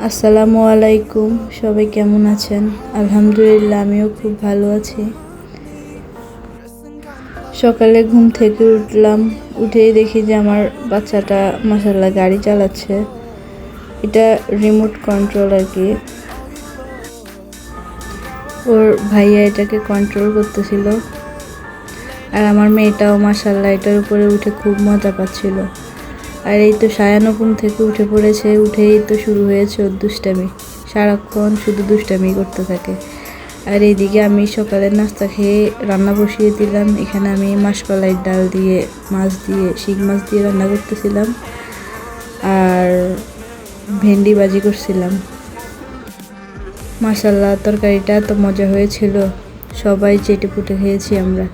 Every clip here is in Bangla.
আসসালামু আলাইকুম, সবাই কেমন আছেন? আলহামদুলিল্লাহ, আমিও খুব ভালো আছি। সকালে ঘুম থেকে উঠলাম, উঠেই দেখি যে আমার বাচ্চাটা মাশাআল্লাহ গাড়ি চালাচ্ছে। এটা রিমোট কন্ট্রোল আর কি। ওর ভাইয়া এটাকে কন্ট্রোল করতেছিল, আর আমার মেয়েটাও মাশাআল্লাহ এটার উপরে উঠে খুব মজা পাচ্ছিল। আর এই তো সায়ানো ঘুম থেকে উঠে পড়েছে, উঠেই তো শুরু হয়েছে ওর দুষ্টামি। সারাক্ষণ শুধু দুষ্টামি করতে থাকে। আর এইদিকে আমি সকালের নাস্তা খেয়ে রান্না বসিয়ে দিলাম। এখানে আমি মাসকলাইয়ের ডাল দিয়ে মাছ দিয়ে শিং মাছ দিয়ে রান্না করতেছিলাম, আর ভেন্ডি ভাজি করছিলাম। মাশাআল্লাহ তরকারিটা এত মজা হয়েছিল, সবাই চেটে পুটে খেয়েছি আমরা।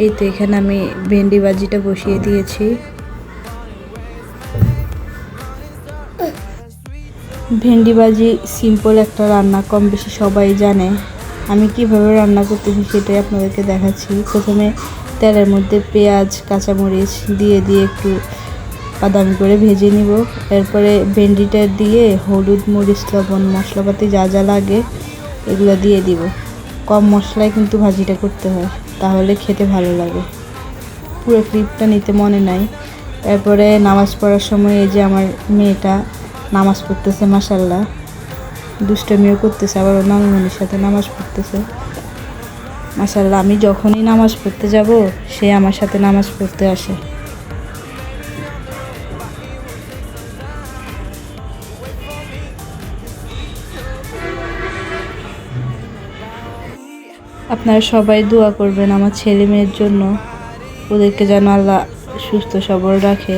এই তো এখানে আমি ভেন্ডি ভাজিটা বসিয়ে দিয়েছি। ভেন্ডি ভাজি সিম্পল একটা রান্না, কম বেশি সবাই জানে। আমি কিভাবে রান্না করতেছি সেটাই আপনাদেরকে দেখাচ্ছি। প্রথমে তেলের মধ্যে পেঁয়াজ কাঁচামরিচ দিয়ে একটু বাদামি করে ভেজে নিব। এরপরে ভেন্ডিটা দিয়ে হলুদ মরিচ লবণ মশলাপাতি যা যা লাগে এগুলো দিয়ে দিব। কম মশলায় কিন্তু ভাজিটা করতে হয়, তাহলে খেতে ভালো লাগে। পুরো ক্লিপটা নিতে মনে নাই। এরপরে নামাজ পড়ার সময় এই যে আমার মেয়েটা নামাজ পড়তেছে, মাশাআল্লাহ দুষ্টামিও করতেছে, আবার ওর নানুমণির সাথে নামাজ পড়তেছে। মাশাআল্লাহ আমি যখনই নামাজ পড়তে যাব সে আমার সাথে নামাজ পড়তে আসে। আপনারা সবাই দোয়া করবেন আমার ছেলে মেয়ের জন্য, ওদেরকে যেন আল্লাহ সুস্থ সবল রাখে।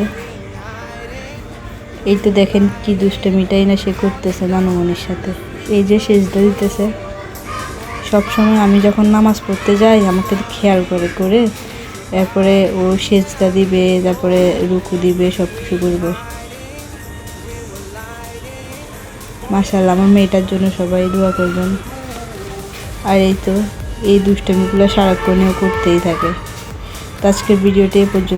এই তো দেখেন কি দুষ্টামিটাই না সে করতেছে নানুমণির সাথে। এই যে সেজদা দিতেছে, সবসময় আমি যখন নামাজ পড়তে যাই আমাকে খেয়াল করে এরপরে ও সেজদা দিবে, তারপরে রুকু দিবে, সব কিছু করবে। মাশাআল্লাহ আমার মেয়েটার জন্য সবাই দোয়া করবেন। আর এই তো এই দুষ্টামিগুলো সারাক্ষণেও করতেই থাকে। তো আজকের ভিডিওটি এই পর্যন্ত।